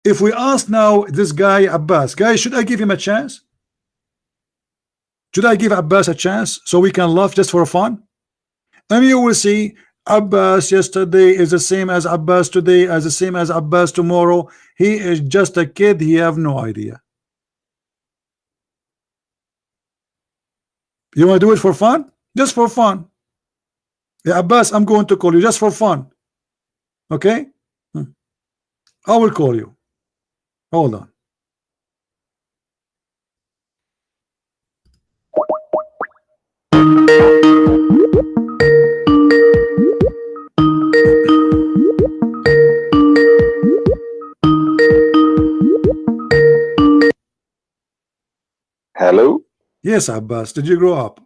If we ask now this guy Abbas, guys, should I give him a chance? Should I give Abbas a chance so we can laugh just for fun? And you will see Abbas yesterday is the same as Abbas today, as the same as Abbas tomorrow. He is just a kid. He have no idea. You want to do it for fun? Just for fun. Yeah, Abbas, I'm going to call you just for fun. Okay? I will call you. Hold on. Hello? Yes, Abbas. Did you grow up?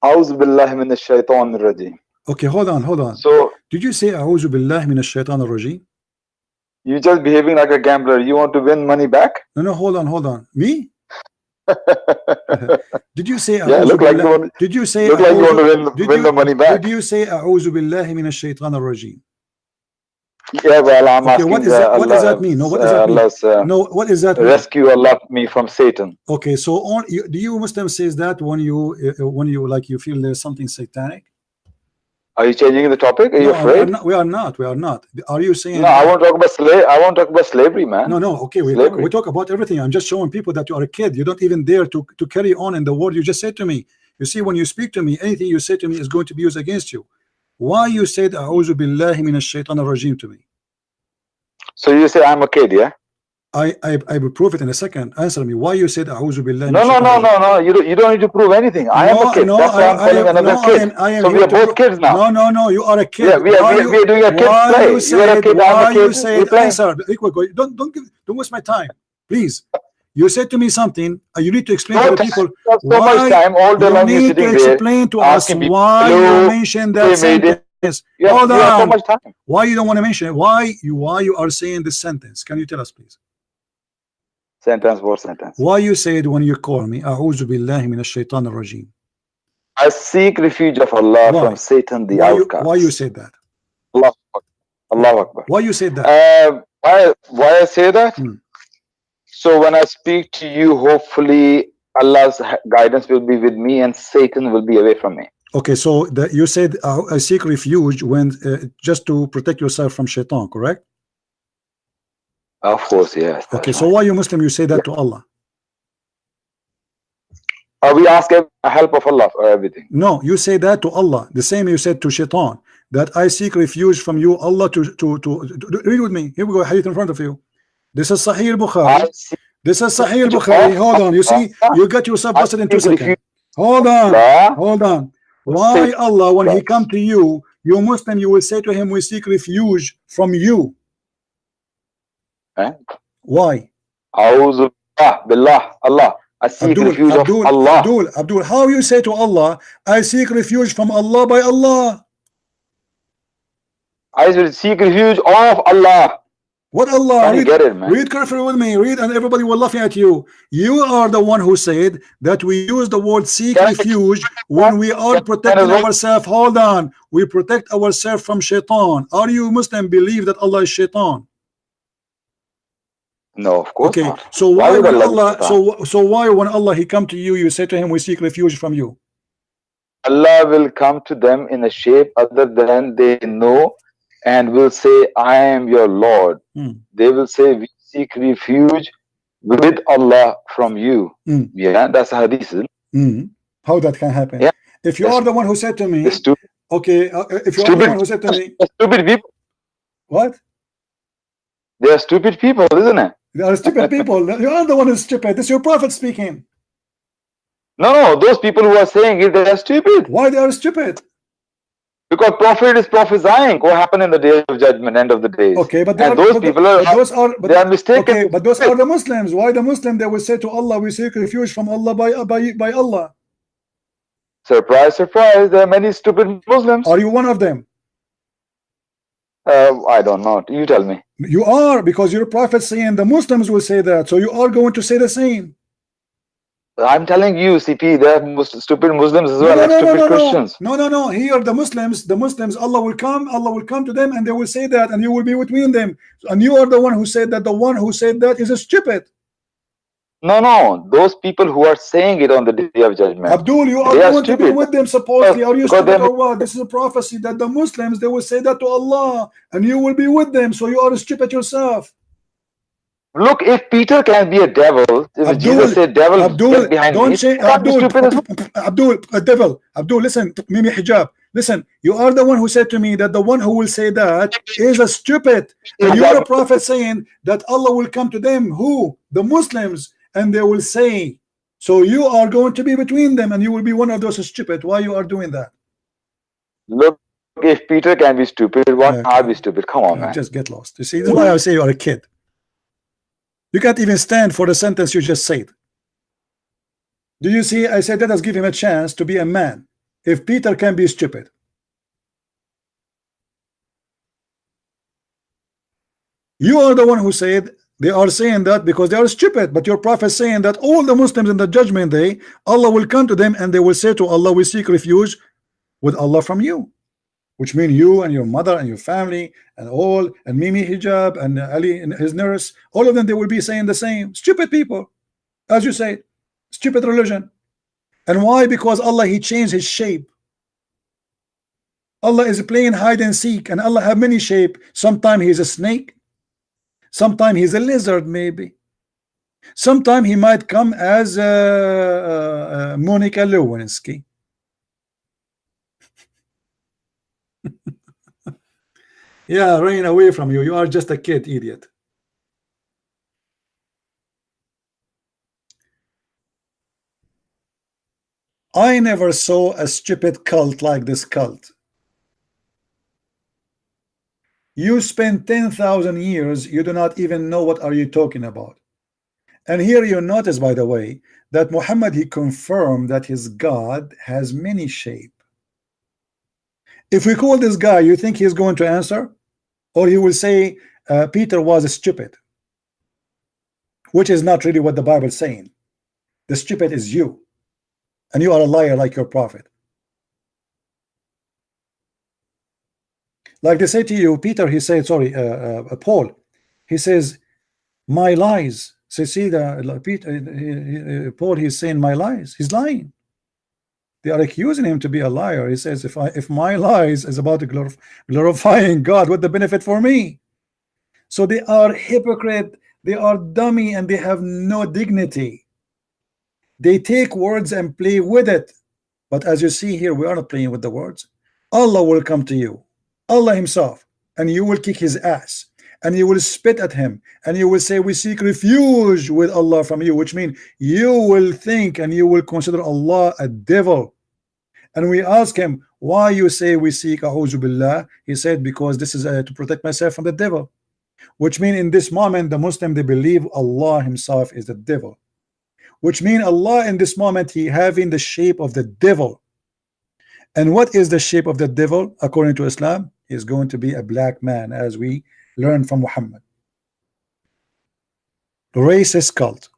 A'udhu billahi minash shaitanir rajim. Okay, hold on. So, did you say A'udhu billahi minash shaitanir rajim? you just behaving like a gambler. You want to win money back? No, hold on. Me? Did you say Yeah, look like you want, did you say look like you want to win the money back? Did you say A'udhu billahi minash shaitanir rajim? Yeah, well, I'm Okay, asking what does that mean? No, what does that mean? No, what is that mean? Rescue Allah me from Satan. Okay, so do you Muslims says that when you like you feel there's something satanic? Are you changing the topic? Are you afraid? We are not. Are you saying? No, I won't talk about I won't talk about slavery, man. No. Okay, we talk about everything. I'm just showing people that you are a kid. You don't even dare to carry on in the word you just said to me. You see, when you speak to me, anything you say to me is going to be used against you. Why you said A'udhu billahi minash shaitanir rajim to me? So you say I'm a kid, yeah? I will prove it in a second. Answer me. Why you said A'udhu billahi? No. You don't need to prove anything. I am a kid. No, that's why I'm calling another kid. So we are both kids now. No. You are a kid. Yeah, we are doing a kid play. You are a kid. I'm a kid. You said answer. Don't waste my time, please. You said to me something. You need to explain to the people. So much time. All day long you need to explain to us why you mentioned that sentence. Hold on. So much time. Why you don't want to mention it? Why you are saying this sentence? Can you tell us, please? Sentence, what sentence? Why you said when you call me, A'udhu billahi minash shaitanir rajim? I seek refuge of Allah from Satan, the outcast. Why you said that? Allah Akbar. Why you said that? Why I say that? So when I speak to you, hopefully Allah's guidance will be with me and Satan will be away from me. Okay, so you said I seek refuge when just to protect yourself from shaitan, correct? Of course, yes. Okay, so why you Muslim you say that to Allah? We ask help of Allah for everything. No, you say that to Allah. The same you said to shaitan, that I seek refuge from you, Allah, to read with me. Here we go, hadith in front of you. This is Sahih al-Bukhari. This is Sahih al-Bukhari. Hold on, you see, you got yourself busted in 2 seconds. Hold on. Why Allah, when he come to you, you Muslim, you will say to him, we seek refuge from you. Why? A'udhu billah, Allah. I seek refuge of Allah. Abdul, how you say to Allah, I seek refuge from Allah by Allah? I seek refuge of Allah. What Allah? Read carefully with me. Read, and everybody will laughing at you. You are the one who said that we use the word seek refuge when we are protecting ourselves. Hold on. We protect ourselves from shaitan. Are you Muslim believe that Allah is shaitan? No, of course not. So why when Allah why when Allah he come to you, you say to him, we seek refuge from you? Allah will come to them in a shape other than they know and will say, I am your Lord. They will say, we seek refuge with Allah from you. Yeah, that's a hadith. How that can happen? Yeah. If you are the one who said to me, okay, if you are the one who said to me, stupid people. What? They are stupid people, isn't it? They are stupid people. You are the one who's stupid. This is your prophet speaking. No, those people who are saying it, they are stupid. Why they are stupid? Because prophet is prophesying what happened in the day of judgment, end of the days. Okay, but they are mistaken. Okay, but those are the Muslims. Why the Muslim they will say to Allah, we seek refuge from Allah by Allah? Surprise, surprise! There are many stupid Muslims. Are you one of them? I don't know. You tell me. You are, because your prophet saying the Muslims will say that, so you are going to say the same. I'm telling you, CP, there are stupid Muslims as well, like stupid Christians. No. Here, the Muslims, Allah will come to them, and they will say that, and you will be between them. And you are the one who said that. The one who said that is a stupid. No. Those people who are saying it on the day of judgment. Abdul, you are going to be with them supposedly. Are you stupid or what? This is a prophecy that the Muslims, they will say that to Allah, and you will be with them. So you are stupid yourself. Look, if Peter can be a devil, if Abdul, Jesus said devil, Abdul, behind don't me, say Abdul, a devil. Abdul, listen, Mimi Hijab. Listen, you are the one who said to me that the one who will say that is a stupid. And you are a prophet saying that Allah will come to them, who? The Muslims, and they will say. So you are going to be between them, and you will be one of those stupid. Why you are doing that? Look, if Peter can be stupid, why can't I be stupid? Come on, man. Just get lost. You see, this is why I say you are a kid. You can't even stand for the sentence you just said. Do you see? I said, let us give him a chance to be a man. If Peter can be stupid. You are the one who said they are saying that because they are stupid, but your prophet is saying that all the Muslims in the judgment day, Allah will come to them and they will say to Allah, we seek refuge with Allah from you. Which means you and your mother and your family and all, and Mimi Hijab and Ali and his nurse, all of them, they will be saying the same. Stupid people, as you say, stupid religion. And why? Because Allah, he changed his shape. Allah is playing hide and seek, and Allah have many shape. Sometimes he's a snake, sometimes he's a lizard, maybe. Sometimes he might come as Monica Lewinsky. Yeah, rain away from you. You are just a kid, idiot. I never saw a stupid cult like this cult. You spend 10,000 years, you do not even know what are you talking about. And here you notice, by the way, that Muhammad, he confirmed that his God has many shapes. If we call this guy, you think he's going to answer? Or he will say Peter was stupid, which is not really what the Bible is saying. The stupid is you, and you are a liar like your prophet. Like they say to you, Peter, he said, sorry, Paul, he says, my lies. So see, Paul, he's saying my lies. He's lying. They are accusing him to be a liar. He says, if my lies is about glorifying God, what the benefit for me? So they are hypocrite, they are dummy, and they have no dignity. They take words and play with it. But as you see here, we are not playing with the words. Allah will come to you, Allah himself, and you will kick his ass, and you will spit at him, and you will say, we seek refuge with Allah from you, which means you will think and you will consider Allah a devil. And we ask him, why you say we seek a'udhu billah? He said, because this is to protect myself from the devil. Which means in this moment, the Muslim, they believe Allah himself is the devil. Which means Allah in this moment, he having the shape of the devil. And what is the shape of the devil? According to Islam, is going to be a black man, as we learn from Muhammad. Racist cult.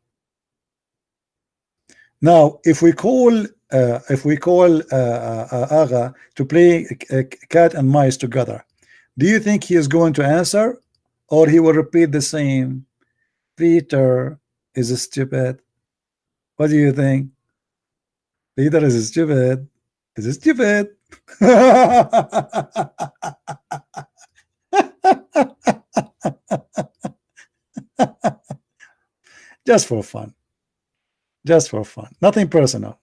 Now, if we call Aga to play cat and mice together, do you think he is going to answer, or he will repeat the same? Peter is stupid. What do you think? Peter is stupid. Is stupid. Just for fun. Just for fun. Nothing personal.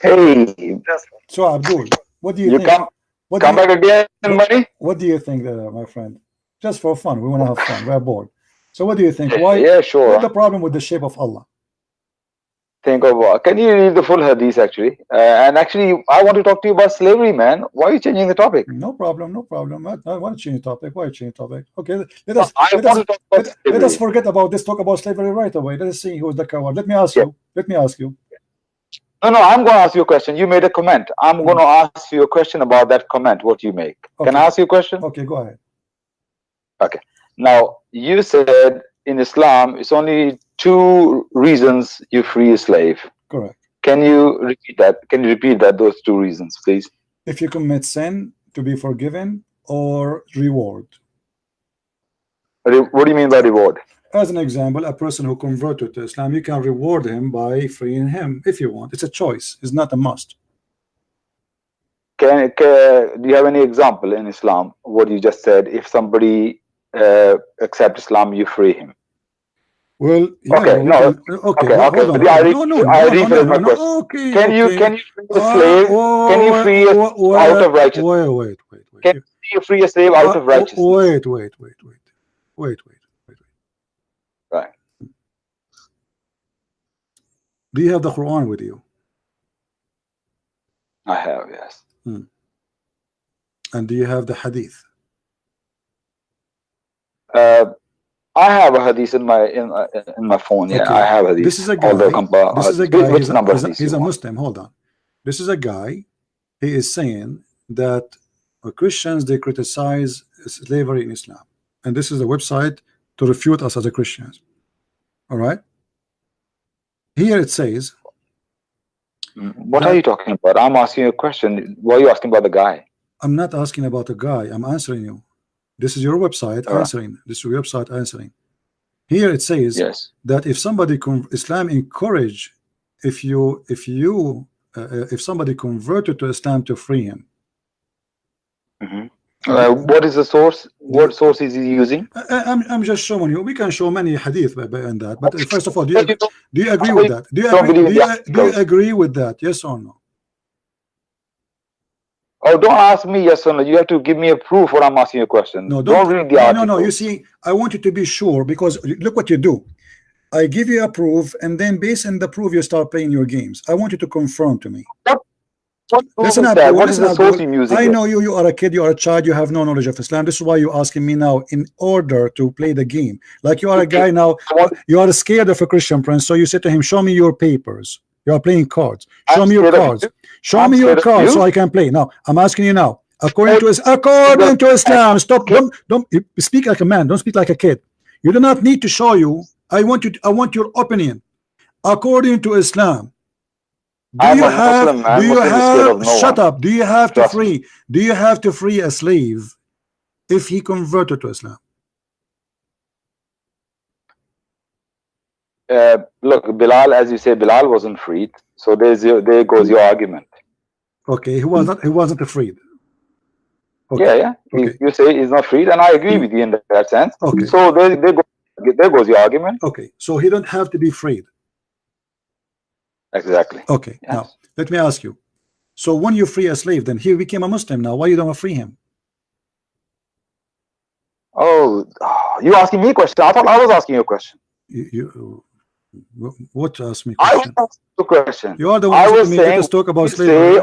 Hey. So Abdul, what do you think? Come back again, buddy. What do you think, my friend? Just for fun. We want to have fun. We're bored. So what do you think? Why? Yeah, sure. What's the problem with the shape of Allah? Think of can you read the full hadith actually? And actually, I want to talk to you about slavery, man. Why are you changing the topic? No problem, no problem. I want to change the topic. Why change the topic? Okay, let us forget about this. Talk about slavery right away. Let us see who is the coward. Let me ask you. No, I'm going to ask you a question. You made a comment. I'm going to ask you a question about that comment, what you make. Okay. Can I ask you a question? Okay, go ahead. Okay. Now, you said in Islam, it's only 2 reasons you free a slave. Correct. Can you repeat that? Can you repeat that, those 2 reasons, please? If you commit sin, to be forgiven, or reward. What do you mean by reward? As an example, a person who converted to Islam, you can reward him by freeing him if you want. It's a choice. It's not a must. Do you have any example in Islam, what you just said? If somebody accepts Islam, you free him. Well, yeah, okay, no, okay. Hold on. I rephrase my question. Okay, can you free a slave? Can you free a out of righteousness? Wait. Can you free a slave out of righteousness? Wait. Right. Do you have the Quran with you? I have, yes. And do you have the Hadith? I have a hadith in my phone. Yeah, okay. I have a hadith. This is a guy. He's a Muslim. Hold on. This is a guy. He is saying that Christians, they criticize slavery in Islam, and this is a website to refute us as a Christians. All right. Here it says. What are you talking about? I'm asking you a question. Why are you asking about the guy? I'm not asking about the guy. I'm answering you. This is your website answering. This is your website answering. Here it says that if somebody Islam encourage if somebody converted to Islam to free him. What is the source? What source is he using? I'm just showing you. We can show many hadith on that. But first of all, do you agree with that? Do you agree with that? Yes or no? Oh, don't ask me yes or no. You have to give me a proof when I'm asking you a question. No, don't read the article. No. You see, I want you to be sure, because look what you do. I give you a proof, and then based on the proof, you start playing your games. I want you to confirm to me. What is the source you're using? I know you are a kid, you are a child, you have no knowledge of Islam. This is why you're asking me now in order to play the game. Like you are a guy now, you are scared of a Christian prince, so you say to him, show me your papers. You are playing cards. Show me your cards. Show me your cards so I can play. Now, I'm asking you now, according to Islam, stop, don't speak like a man, don't speak like a kid. You do not need to show you. I want your opinion. According to Islam, do you have to free a slave if he converted to Islam? Look, Bilal, as you say, Bilal wasn't freed, so there goes your argument. Okay, he wasn't freed. Okay. Yeah. Okay. You say he's not freed, and I agree with you in that sense. Okay. So there goes your argument. Okay, so he don't have to be freed. Exactly. Okay. Yes. Now let me ask you. So when you free a slave, then he became a Muslim. Now why you don't free him? Oh, you asking me a question? I thought I was asking you a question. What asked me a question? I was asking you a question. You are the one who saying talk about slavery.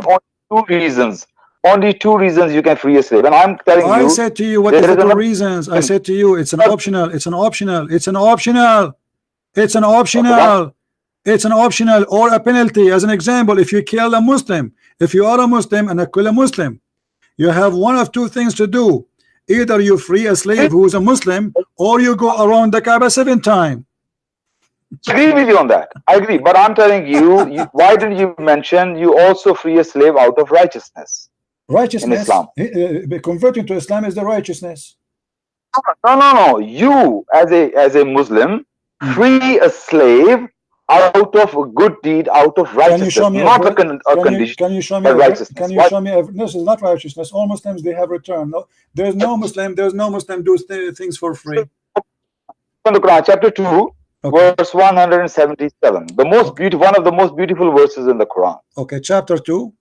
Only two reasons you can free a slave, and I'm telling you. I said to you, what is the 2 reasons? I said to you, it's an optional. It's an optional. It's an optional. It's an optional. It's an optional or a penalty. As an example, if you kill a Muslim, if you are a Muslim and kill a Muslim, you have one of 2 things to do. Either you free a slave who is a Muslim, or you go around the Kaaba 7 times. I agree with you on that. I agree, but I'm telling you, why didn't you mention you also free a slave out of righteousness? Righteousness. In Islam. Converting to Islam is the righteousness. No. You as a Muslim free a slave out of a good deed, out of righteousness, not a condition. Can you show me righteousness? Can you show me this is not righteousness? All Muslims, they have returned. No, there's no Muslim do things for free. In the Quran, chapter 2, verse 177, one of the most beautiful verses in the Quran. Okay, chapter 2,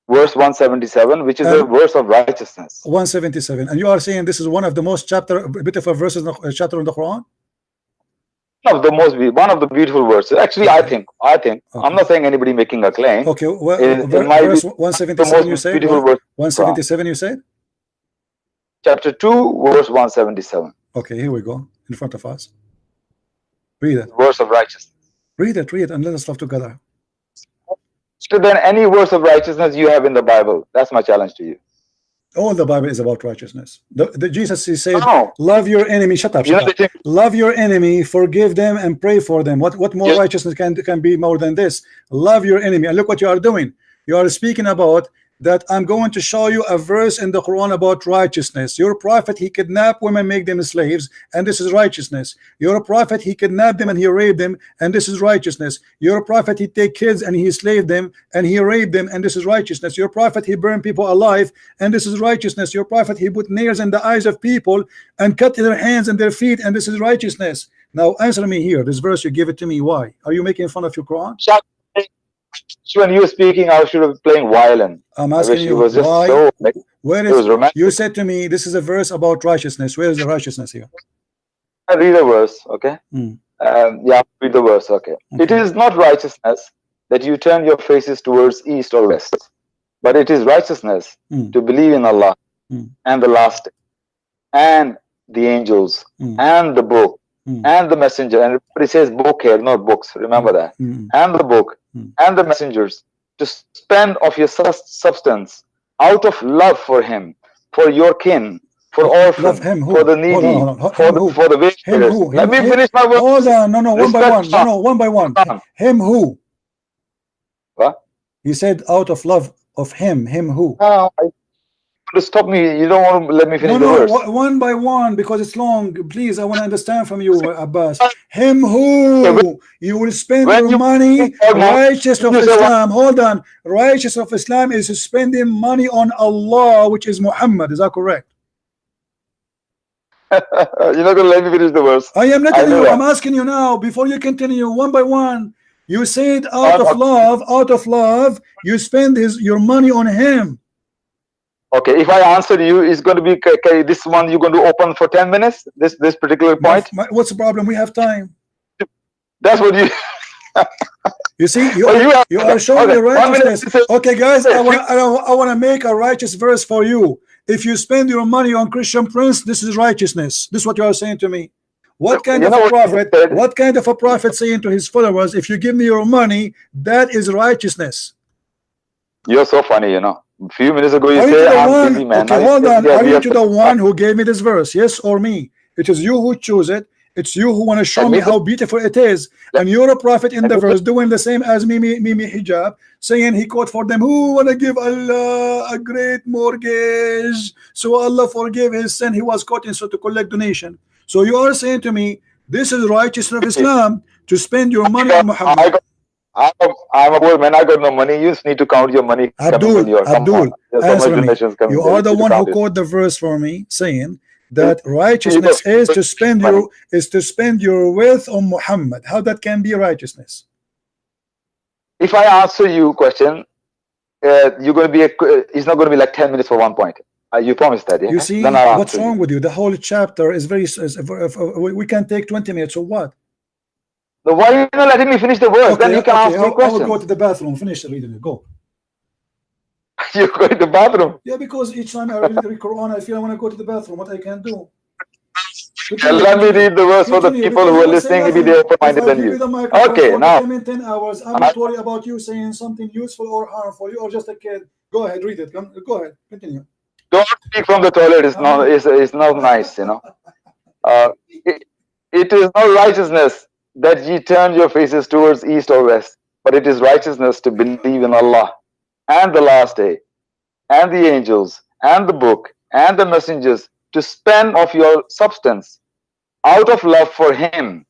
verse 177, which is a verse of righteousness. 177, and you are saying this is one of the most beautiful verses chapter in the Quran. One of the beautiful verses. Actually, okay. I think. Okay. I'm not saying anybody making a claim. Okay, well, verse 177 you said? 177 you said? Chapter 2, verse 177. Okay, here we go, in front of us. Read it. Verse of righteousness. Read it, and let us love together. than any verse of righteousness you have in the Bible. That's my challenge to you. All the Bible is about righteousness. Jesus, he said, love your enemy. Shut up, shut up. Love your enemy, forgive them, and pray for them. What more righteousness can be more than this? Love your enemy. And look what you are doing. You are speaking about that I'm going to show you a verse in the Quran about righteousness. Your prophet, he kidnapped women, make them slaves, and this is righteousness. Your prophet, he kidnapped them and he raped them, and this is righteousness. Your prophet, he take kids and he slaved them and he raped them, and this is righteousness. Your prophet, he burned people alive, and this is righteousness. Your prophet, he put nails in the eyes of people and cut their hands and their feet, and this is righteousness. Now answer me here. This verse, you give it to me. Why? Are you making fun of your Quran? When you were speaking, I should have playing violin. I'm asking you was just why. So, like, where is you said to me this is a verse about righteousness? Where is the righteousness here? I read a verse, okay? Yeah, read the verse, okay. It is not righteousness that you turn your faces towards east or west, but it is righteousness to believe in Allah and the last day, and the angels, and the book, and the messenger. And everybody says book here, not books. Remember that. And the book, and the messengers, to spend of your substance out of love for him, for your kin, for orphans, for the needy, for the wayfarers. Let me finish my word. Hold on, no, one by one. No, one by one. Him who? What? He said out of love of him. Him who? To stop me, you don't want to let me finish the verse. One by one, because it's long. Please, I want to understand from you, Abbas. Him who you will spend your money, righteous of Islam. Hold on, righteous of Islam is spending money on Allah, which is Muhammad. Is that correct? You're not going to let me finish the verse. I am not telling you. I'm asking you now. Before you continue, one by one. You said out of love, you spend your money on him. Okay, if I answer you, it's going to be okay, this one you're going to open for 10 minutes, this particular point. What's the problem? We have time. That's what you you see, you are showing the righteousness. Okay, guys, I want to make a righteous verse for you. If you spend your money on Christian prince, this is righteousness. This is what you are saying to me. What kind of a prophet? What kind of a prophet saying to his followers, if you give me your money, that is righteousness? You're so funny, you know. A few minutes ago you said I'm busy, man. Okay, hold on. Are you to the one who gave me this verse? Yes or me? It is you who choose it. It's you who want to show me how beautiful it is. And you're a prophet in the verse doing the same as Mimi Hijab, saying he quote for them, who want to give Allah a great mortgage so Allah forgive his sin. He was quoting so to collect donation. So you are saying to me, this is righteousness of Islam, to spend your money on Muhammad. I'm a poor man. I got no money. You just need to count your money. Abdul, answer me. You are the one who quote the verse for me, saying that righteousness is to spend your wealth on Muhammad. How that can be righteousness? If I answer you question, you're going to be it's not going to be like 10 minutes for one point. You promised that. Yeah? You see, what's wrong with you? The whole chapter is very. We can take 20 minutes or what? No, why are you not letting me finish the verse? Okay, then you can ask me questions. I will go to the bathroom. Finish reading it. Go. You go to the bathroom? Yeah, because each time I read the Quran, I feel I want to go to the bathroom. What I can do? Let me read the verse for the people who are listening. Maybe they're open-minded than you. Okay, now. In 10 hours, I'm not worried about you saying something useful or harmful. You are just a kid. Go ahead, read it. Go ahead, continue. Don't speak from the toilet. It's not nice, you know. It is not righteousness that ye turn your faces towards east or west, but it is righteousness to believe in Allah and the last day, and the angels, and the book, and the messengers, to spend of your substance out of love for him,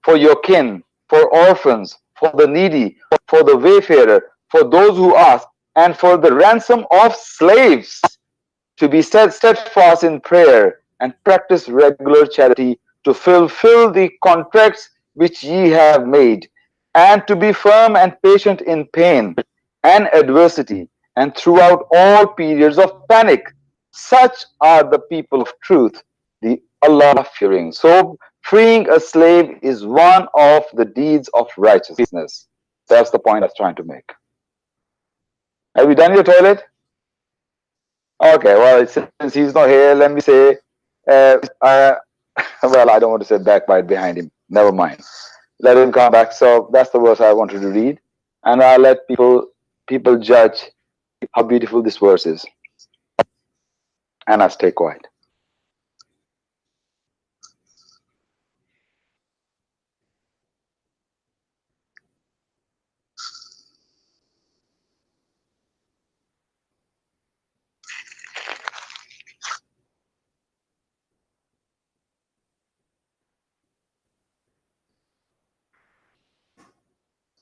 for your kin, for orphans, for the needy, for the wayfarer, for those who ask, and for the ransom of slaves, to be steadfast in prayer and practice regular charity, to fulfill the contracts which ye have made, and to be firm and patient in pain and adversity, and throughout all periods of panic. Such are the people of truth, the Allah-fearing. So freeing a slave is one of the deeds of righteousness. That's the point I was trying to make. Have you done your toilet? Okay, well, since he's not here, let me say, well, I don't want to say backbite behind him. Never mind. Let him come back. So that's the verse I wanted to read. And I'll let people people judge how beautiful this verse is. And I stay quiet.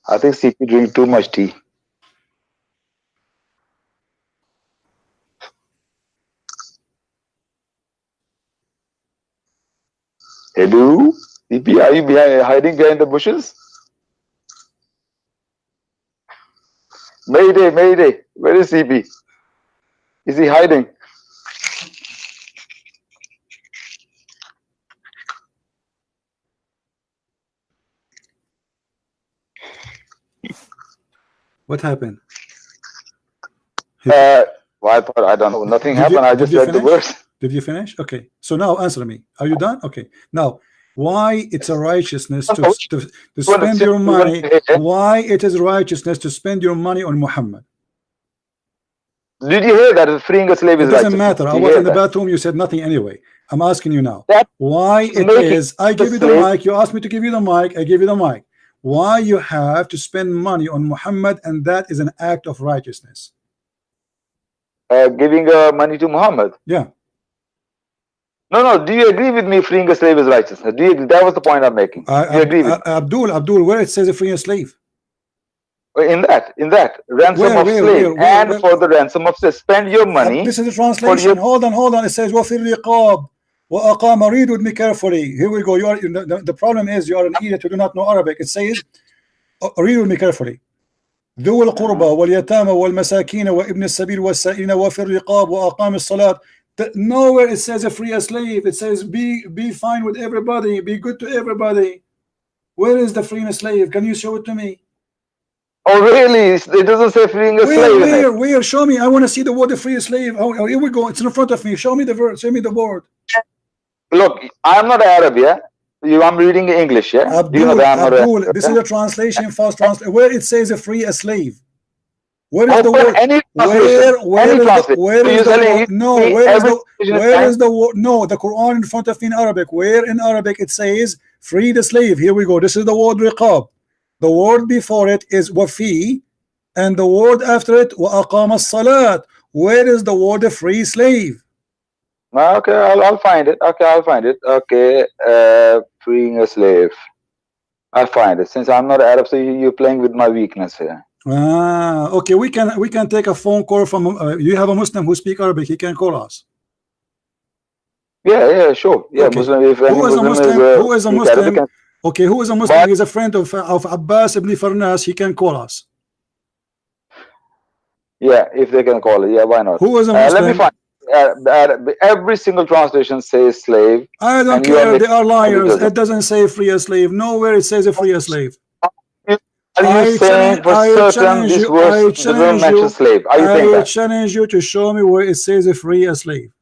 I think CP drink too much tea. Hello? CP, are you hiding behind the bushes? Mayday, Mayday. Where is CP? Is he hiding? What happened? Well, I don't know. Nothing happened. I just read the verse. Did you finish? Okay. So now answer me. Are you done? Okay. Now, why it's a righteousness to spend your money? Why it is righteousness to spend your money on Muhammad? Did you hear that freeing a slave is righteous? It doesn't matter. I was in the bathroom. You said nothing anyway. I'm asking you now. Why it is? I give you the mic. You asked me to give you the mic. I give you the mic. Why you have to spend money on Muhammad, and that is an act of righteousness? Giving money to Muhammad. Yeah. No. Do you agree with me? Freeing a slave is righteousness. Do you? That was the point I'm making. Do you agree with Abdul, where it says a free slave? In that ransom of slave, and for the ransom of slave, spend your money. This is the translation. Hold on. It says وَفِي الرِّقَابِ وَأَقَامَ. Read with me carefully. Here we go. You are the problem is you are an idiot who do not know Arabic. It says, read with me carefully. ذو القربى واليتامى والمساكين وابن السبيل والسائلين وفي الرقاب وأقام الصلاة. Nowhere it says a free slave. It says be fine with everybody, be good to everybody. Where is the freeing a slave? Can you show it to me? Oh really? It doesn't say freeing a slave. Where? Show me. I want to see the word free slave. Oh, here we go. It's in front of me. Show me the verse. Show me the word. Look, I'm not Arab, yeah. I'm reading English, yeah. Abdul, you know that I'm Abdul, not this is a translation, fast translation. Where it says a free a slave. Where is the word? Any translation. Where is the word? No, the Quran in front of me in Arabic. Where in Arabic it says free the slave? Here we go. This is the word riqab. The word before it is wafi, and the word after it wa aqama as-salat. Where is the word free slave? Okay, I'll find it. Okay, freeing a slave. I'll find it. Since I'm not Arab, so you're playing with my weakness here. Okay, we can take a phone call from. You have a Muslim who speak Arabic. He can call us. Yeah, sure. Yeah, okay. Muslim. If who is a Muslim? Who is a Muslim? Okay, who is a Muslim? He's a friend of Abbas ibn Farnas. He can call us. Yeah, if they can call it. Yeah, why not? Who is a Muslim? Let me find. Every single translation says slave. I don't care. They are liars. It doesn't say free a slave. Nowhere it says a free a slave. Are you saying for certain this verse doesn't mention slave? Are you saying that? I challenge you to show me where it says a free a slave.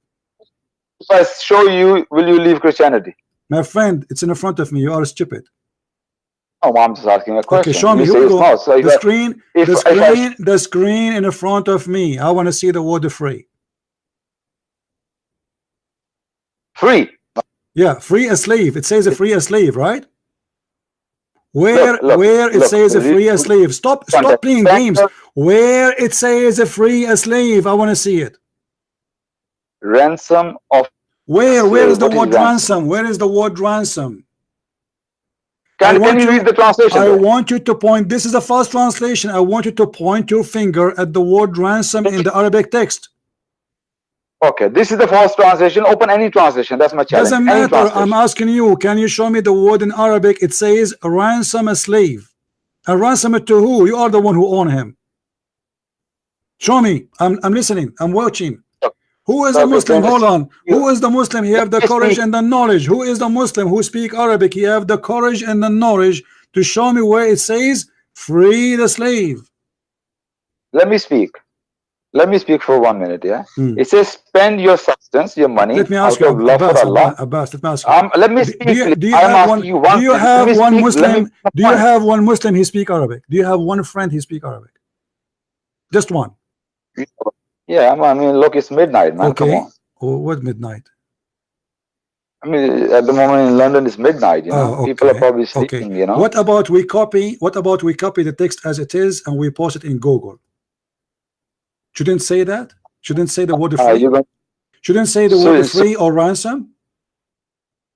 If I show you, will you leave Christianity? My friend, it's in front of me. You are stupid. Oh, I'm just asking a question. Okay, show me. Here we go. So the screen in front of me. I want to see the word free. Free. Yeah, free a slave. It says a free a slave, right? Where it says a free a slave. Stop playing games. Where it says a free a slave. I want to see it. Ransom of. Where is the word ransom? Where is the word ransom? Can you read the translation? I want you to point. This is a fast translation. I want you to point your finger at the word ransom in the Arabic text. Okay, this is the first translation. Open any translation. That's my challenge. Doesn't matter. I'm asking you. Can you show me the word in Arabic? It says ransom a slave. And ransom it to who? You are the one who own him. Show me. I'm listening. I'm watching. Who is a Muslim? Hold on. Who is the Muslim? He have the courage and the knowledge. Who is the Muslim who speak Arabic? He have the courage and the knowledge to show me where it says free the slave. Let me speak. Let me speak for 1 minute. Yeah, it says spend your substance, your money. Let me ask you, love for Allah. Abbas, let me ask you. Let me speak. Do you have one Muslim? Do you have one Muslim? He speak Arabic. Do you have one friend? He speak Arabic. Just one. Yeah, I mean, look, it's midnight, man. Okay. Come on. Oh, what midnight? I mean, at the moment in London, it's midnight. You know, okay. People are probably sleeping. Okay. You know. What about we copy? What about we copy the text as it is and we post it in Google? Shouldn't say that. Shouldn't say the word free. Shouldn't say the word free or ransom.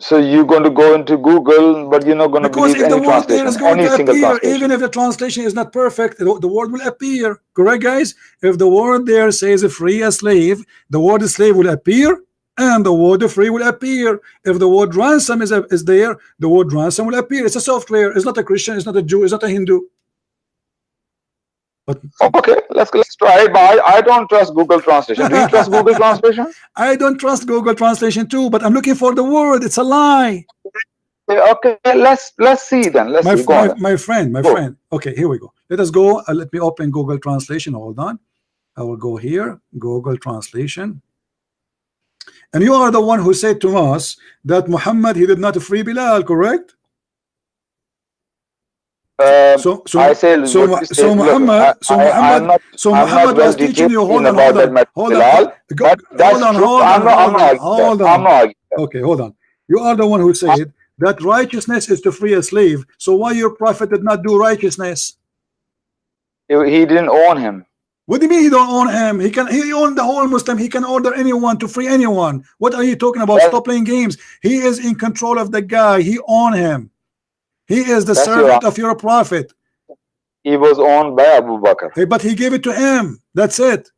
So you're going to go into Google, but you're not going to believe any translation, any single translation. Even if the translation is not perfect, the word will appear. Correct, guys? If the word there says free a slave, the word slave will appear, and the word free will appear. If the word ransom is there, the word ransom will appear. It's a software. It's not a Christian. It's not a Jew. It's not a Hindu. But okay, let's try it. But I don't trust Google Translation. Do you trust Google Translation? I don't trust Google Translation too, but I'm looking for the word. It's a lie. Okay, let's see then. Let's see. My friend. Okay, here we go. Let us go. Let me open Google Translation. Hold on. I will go here. Google Translation. And you are the one who said to us that Muhammad, he did not free Bilal, correct? So Muhammad was teaching you. Hold on. Okay, hold on. You are the one who said that righteousness is to free a slave. So why your prophet did not do righteousness? He didn't own him. What do you mean he don't own him? He owned the whole Muslim. He can order anyone to free anyone. What are you talking about? Stop playing games. He is in control of the guy. He own him. He is the servant of your prophet. He was owned by Abu Bakr. Hey, but he gave it to him. That's it.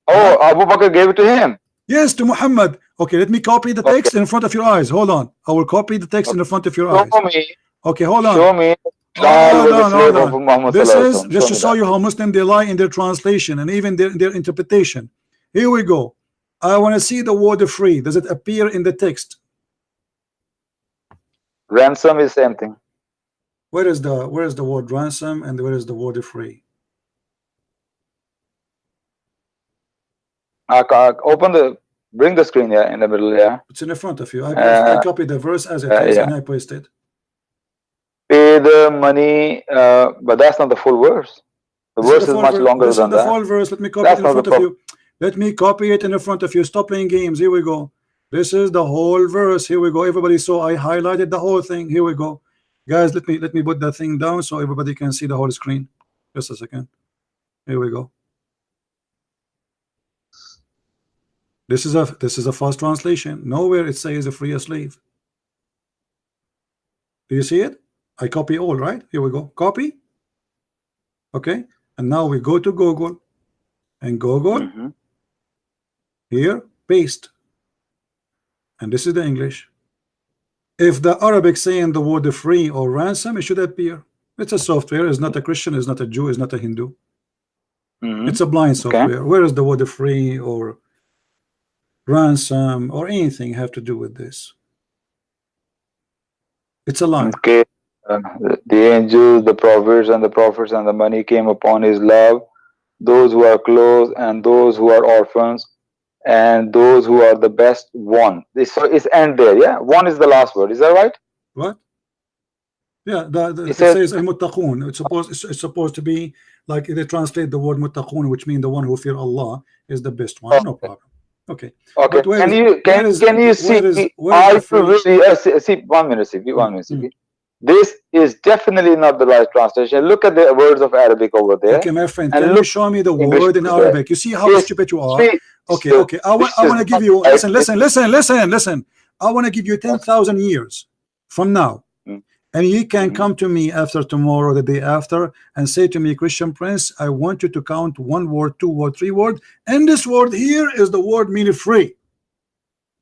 Oh, Abu Bakr gave it to him? Yes, to Muhammad. Okay, let me copy the text in front of your eyes. Hold on. I will copy the text in the front of your eyes. Show me. Okay, hold on. Show me. Hold on. This is just to show you how Muslim they lie in their translation and even their interpretation. Here we go. I want to see the word free. Does it appear in the text? Ransom is same thing. Where is the word ransom and where is the word free? Bring the screen here in the middle. Yeah, it's in the front of you. I copied the verse as it is and I pasted. Pay the money, but that's not the full verse. The verse is much longer than that. The full verse. Let me copy it in front of you. Let me copy it in the front of you. Stop playing games. Here we go. This is the whole verse. Here we go. Everybody saw I highlighted the whole thing. Here we go. Guys, let me put that thing down so everybody can see the whole screen. Just a second. Here we go. This is a false translation. Nowhere it says free a slave. Do you see it? I copy all, right? Here we go. Copy. Okay. And now we go to Google. And Google. Here, paste. And this is the English. If the Arabic saying the word free or ransom, it should appear. It's a software. It's not a Christian. It's not a Jew. It's not a Hindu. It's a blind software. Where is the word free or ransom or anything have to do with this? It's a lie. Okay. The angels, the prophets, and the money came upon his love. Those who are close and those who are orphans. And those who are the best one. So it's end there, yeah. One is the last word. Is that right? What? Yeah, it says al-muttaqun. It's supposed to be like they translate the word muttaqun, which means the one who fear Allah is the best one. No problem. Okay. Okay. Can you see? See 1 minute. See 1 minute. This is definitely not the right translation. Look at the words of Arabic over there. Okay, my friend. Can you show me the word in Arabic? You see how stupid you are. Okay. I want to give you. Listen. I want to give you 10,000 years from now, and you can come to me after tomorrow, the day after, and say to me, Christian Prince, I want you to count 1 word, 2 word, 3 word, and this word here is the word meaning free.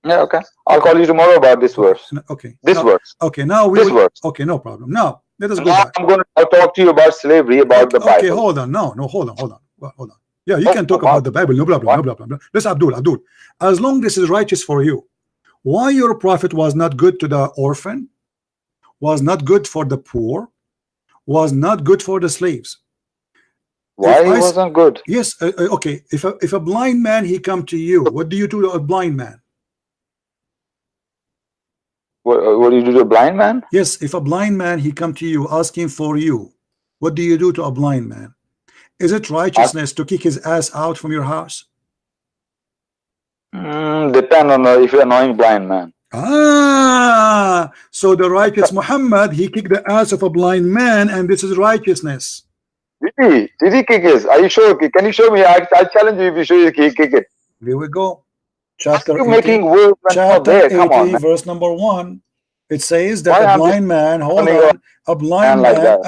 Yeah, okay. I'll call you tomorrow about this verse. Okay. This verse. Okay, now this verse. Okay, no problem. Now let us go back. I'll talk to you about slavery, about the Bible. Okay, hold on. No, hold on. Yeah, you can talk about the Bible. No problem. Listen, Abdul. As long as this is righteous for you, why your prophet was not good to the orphan, was not good for the poor, was not good for the slaves? Why he wasn't good? Yes. Okay. If a blind man he come to you, what do you do to a blind man? What do you do to a blind man? Yes, if a blind man he come to you asking for you, what do you do to a blind man? Is it righteousness to kick his ass out from your house? Depend on if you're annoying blind man. So the righteous Muhammad, he kicked the ass of a blind man, and this is righteousness. Did he kick his? Are you sure? Can you show me? I challenge you if you show you he kick it. Here we go. Chapter 18, making words chapter there? 18 verse number 1. It says that a blind man, hold on, a blind man,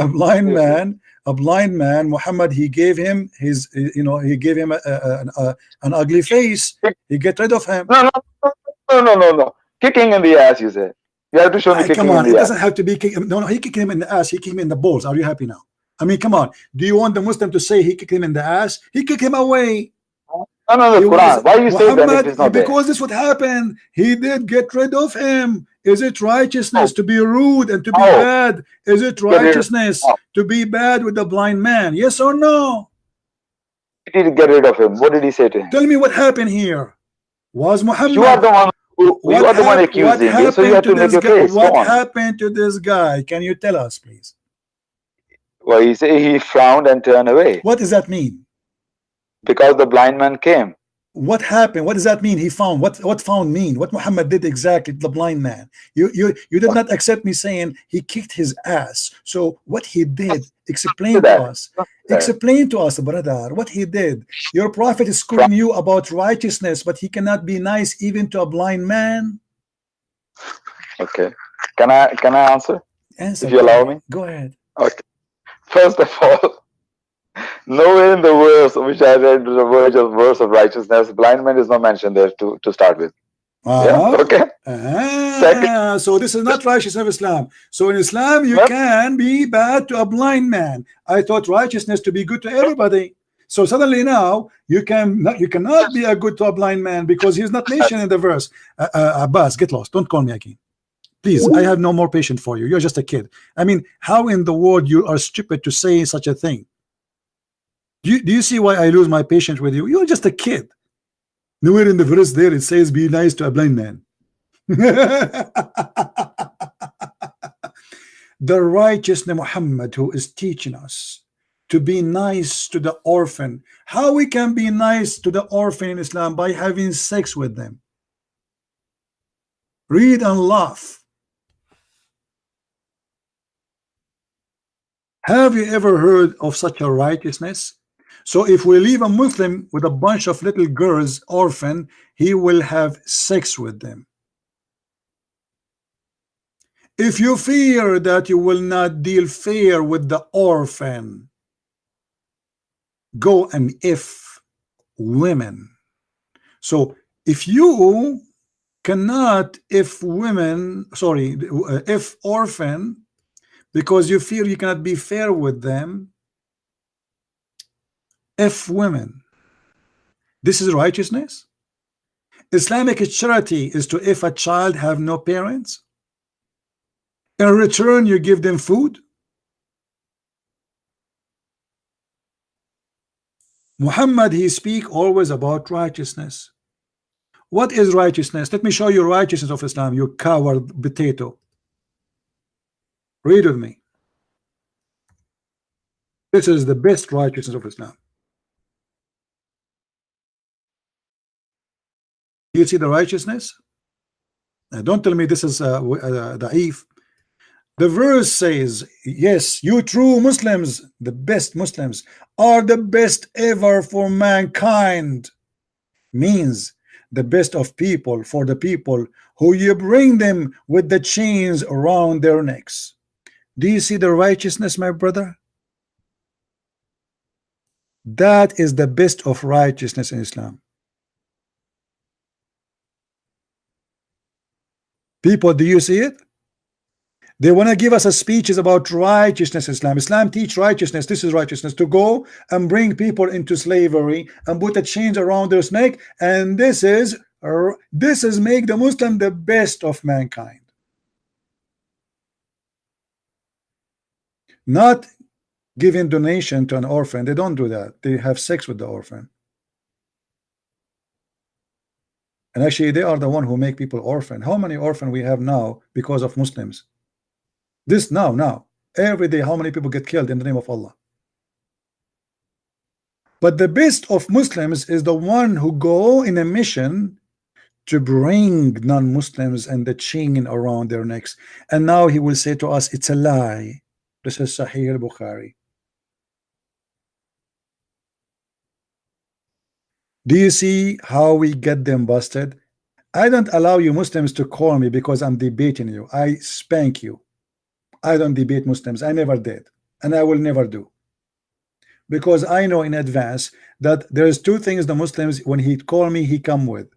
a blind man, Muhammad, he gave him his, he gave him an ugly face. He get rid of him. No. Kicking in the ass, you said. You have to show me kicking come on, in the it doesn't have to be kicking. No, he kicked him in the ass. He kicked him in the balls. Are you happy now? I mean, come on. Do you want the Muslim to say he kicked him in the ass? He kicked him away. No, the Quran. Why you say that if it's not because this would happen. He did get rid of him. Is it righteousness to be rude and to be bad? Is it righteousness to be bad with the blind man? Yes or no? He did get rid of him. What did he say to him? Tell me what happened here. Was Muhammad? You are the one. You are the one accusing him. So you have to make your case. What happened to this guy? Can you tell us, please? Well, he said he frowned and turned away. What does that mean? Because the blind man came. What happened? What does that mean? He found. What found mean? What Muhammad did exactly to the blind man? You did not accept me saying he kicked his ass. So what he did, explain to us. Explain to us, brother, what he did. Your prophet is schooling you about righteousness, but he cannot be nice even to a blind man. Okay. Can I answer? Answer. If you allow me. Go ahead. Okay. First of all, nowhere in the verse which I read the verse of righteousness, blind man is not mentioned there to start with. Yeah? Okay. Second, so this is not righteousness of Islam. So in Islam, you can be bad to a blind man. I thought righteousness to be good to everybody. So suddenly now you cannot be a good to a blind man because he's not mentioned in the verse. Abbas, get lost. Don't call me again. Please, I have no more patience for you. You're just a kid. I mean, how in the world you are stupid to say such a thing? Do you see why I lose my patience with you? You're just a kid. Nowhere in the verse there it says be nice to a blind man. The righteous Muhammad who is teaching us to be nice to the orphan. How we can be nice to the orphan in Islam? By having sex with them. Read and laugh. Have you ever heard of such a righteousness? So if we leave a Muslim with a bunch of little girls orphan, he will have sex with them. If you fear that you will not deal fair with the orphan, go and if women. So if you cannot if women, sorry, if orphan, because you fear you cannot be fair with them, if women. This is righteousness. Islamic charity is to if a child have no parents, in return you give them food. Muhammad, he speak always about righteousness. What is righteousness? Let me show you righteousness of Islam, you coward potato. Read with me. This is the best righteousness of Islam. You see the righteousness? Now, don't tell me this is da'if. The verse says, yes, you true Muslims, the best Muslims, are the best ever for mankind. Means the best of people for the people who you bring them with the chains around their necks. Do you see the righteousness, my brother? That is the best of righteousness in Islam. People, do you see it? They want to give us a speeches about righteousness. Islam teach righteousness. This is righteousness, to go and bring people into slavery and put the chains around their neck, and this is make the Muslim the best of mankind. Not giving donation to an orphan. They don't do that. They have sex with the orphan. And actually they are the one who make people orphan. How many orphan we have now because of Muslims? This now every day, how many people get killed in the name of Allah? But the best of Muslims is the one who go in a mission to bring non-Muslims and the chain around their necks. And now he will say to us, it's a lie. This is Sahih al-Bukhari. Do you see how we get them busted? I don't allow you Muslims to call me because I'm debating you. I spank you. I don't debate Muslims. I never did. And I will never do. Because I know in advance that there's two things the Muslims, when he call me, he come with.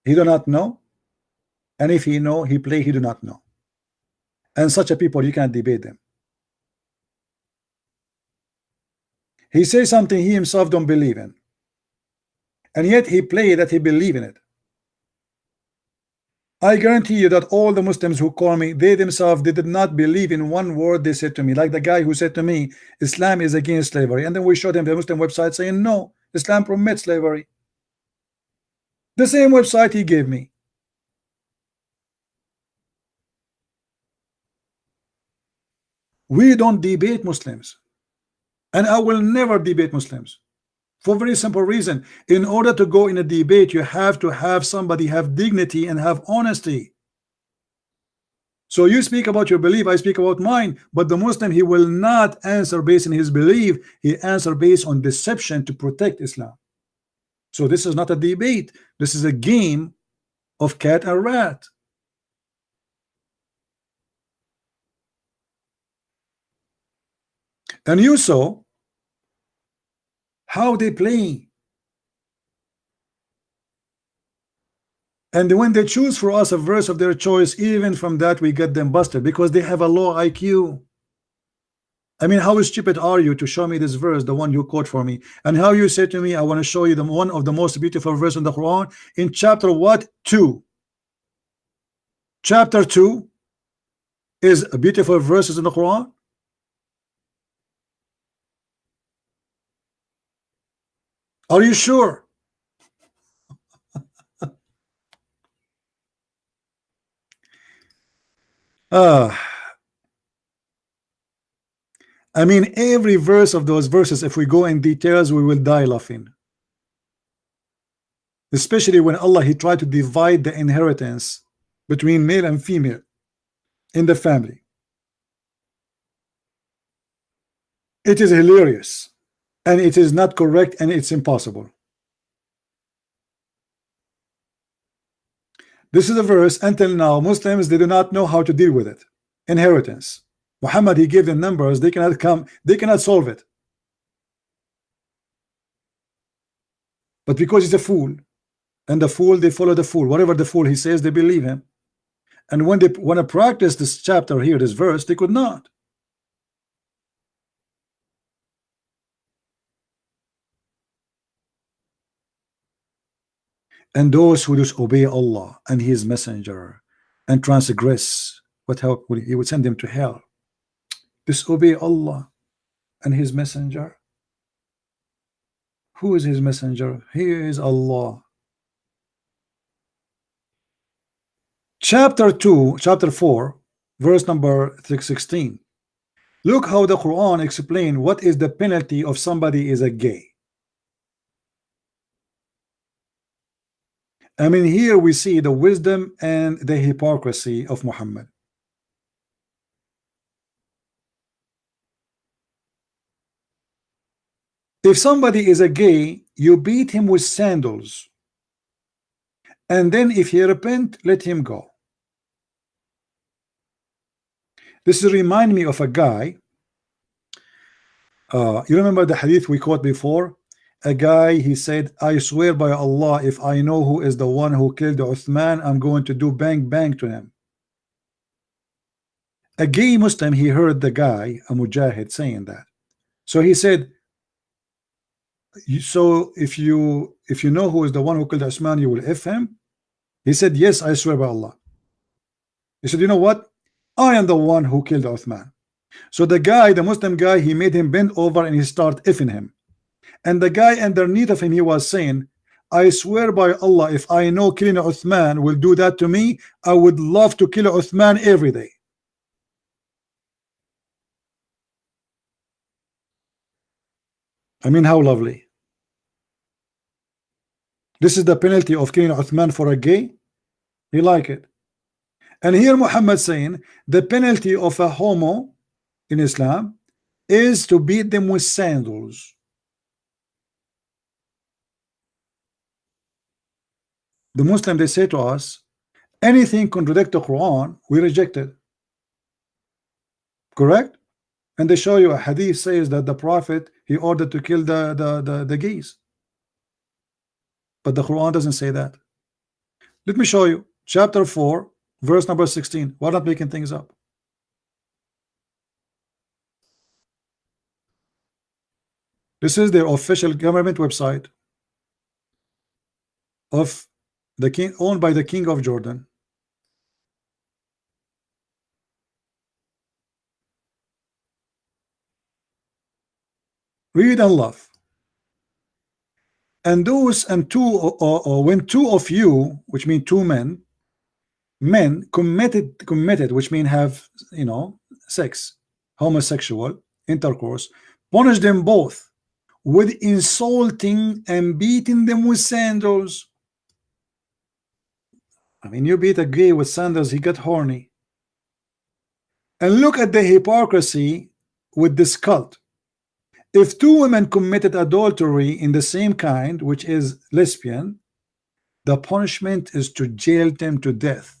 He do not know. And if he know, he play, he do not know. And such a people, you can't debate them. He says something he himself don't believe in. And yet he play that he believe in it. I guarantee you that all the Muslims who call me, they themselves, they did not believe in one word they said to me. Like the guy who said to me, Islam is against slavery. And then we showed him the Muslim website saying, no, Islam permits slavery. The same website he gave me. We don't debate Muslims. And I will never debate Muslims. For a very simple reason. In order to go in a debate, you have to have somebody have dignity and have honesty. So you speak about your belief, I speak about mine. But the Muslim, he will not answer based on his belief. He answer based on deception to protect Islam. So this is not a debate. This is a game of cat and rat. And you saw how they play. And when they choose for us a verse of their choice, even from that we get them busted because they have a low IQ. I mean, how stupid are you to show me this verse, the one you quote for me, and how you say to me, I want to show you the one of the most beautiful verse in the Quran in chapter what? 2. Chapter 2 is a beautiful verses in the Quran. Are you sure? I mean, every verse of those verses, if we go in details, we will die laughing. Especially when Allah, he tried to divide the inheritance between male and female in the family. It is hilarious. And it is not correct, and it's impossible. This is a verse. Until now, Muslims, they do not know how to deal with it. Inheritance. Muhammad, he gave them numbers. They cannot solve it. But because he's a fool, and the fool, they follow the fool. Whatever the fool he says, they believe him. And when they want to practice this chapter here, this verse, they could not. And those who disobey Allah and His Messenger and transgress, He would send them to hell. Disobey Allah and His Messenger. Who is His Messenger? He is Allah. Chapter 4, verse number 16. Look how the Quran explains what is the penalty of somebody is a gay. I mean, here we see the wisdom and the hypocrisy of Muhammad. If somebody is a gay, you beat him with sandals. And then if he repent, let him go. This remind me of a guy. You remember the hadith we quote before? A guy, he said, I swear by Allah, if I know who is the one who killed Uthman, I'm going to do bang bang to him. A gay Muslim, he heard the guy, a mujahid, saying that. So he said, so if you know who is the one who killed Uthman, you will F him? He said, yes, I swear by Allah. He said, you know what? I am the one who killed Uthman. So the guy, the Muslim guy, he made him bend over and he started effing him. And the guy underneath of him, he was saying, I swear by Allah, if I know killing Uthman will do that to me, I would love to kill Uthman every day. I mean, how lovely. This is the penalty of killing Uthman for a gay. He like it. And here Muhammad saying the penalty of a homo in Islam is to beat them with sandals. The Muslim, they say to us, anything contradict the Quran, we reject it. Correct? And they show you a hadith says that the Prophet, he ordered to kill the gays. But the Quran doesn't say that. Let me show you. Chapter 4, verse number 16. We're not making things up. This is their official government website of the king, owned by the king of Jordan. Read and love. And those and two, when two of you, which mean two men committed, which mean have, you know, sex, homosexual intercourse, punish them both with insulting and beating them with sandals. I mean, you beat a gay with sandals, he got horny. And look at the hypocrisy with this cult. If two women committed adultery in the same kind, which is lesbian, the punishment is to jail them to death.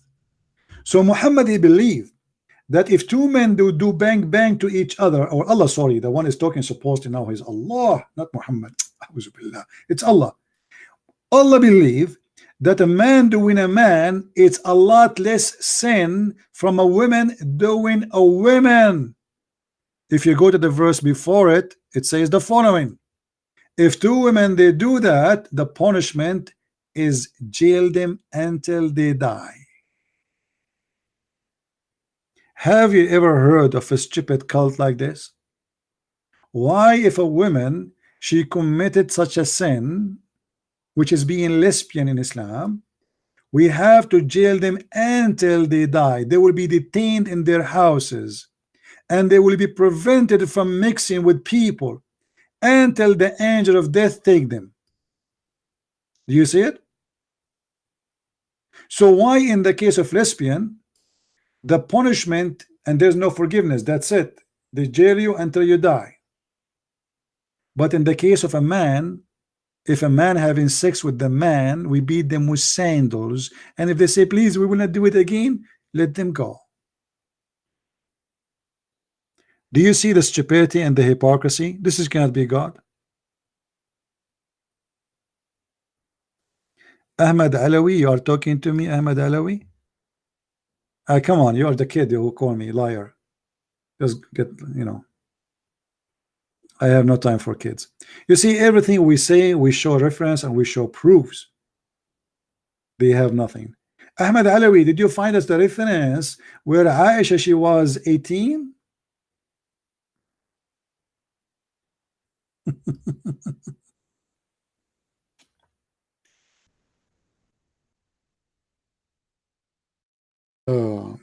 So Muhammad, he believed that if two men do bang bang to each other, or Allah, sorry, the one is talking supposed to now is Allah, not Muhammad. It's Allah. Allah believe that a man doing a man, it's a lot less sin from a woman doing a woman. If you go to the verse before it, it says the following: if two women they do that, the punishment is jail them until they die. Have you ever heard of a stupid cult like this? Why, if a woman she committed such a sin, which is being lesbian in Islam, we have to jail them until they die? They will be detained in their houses, and they will be prevented from mixing with people until the angel of death take them. Do you see it? So why in the case of lesbian, the punishment and there's no forgiveness, that's it, they jail you until you die? But in the case of a man, if a man having sex with the man, we beat them with sandals, and if they say please we will not do it again, let them go. Do you see the stupidity and the hypocrisy? This is cannot be God. Ahmad Alawi, you are talking to me, Ahmad Alawi? Come on, you are the kid who call me liar. Just get, you know, I have no time for kids. You see, everything we say, we show reference and we show proofs. They have nothing. Ahmad Alawi, did you find us the reference where Aisha, she was 18? Oh.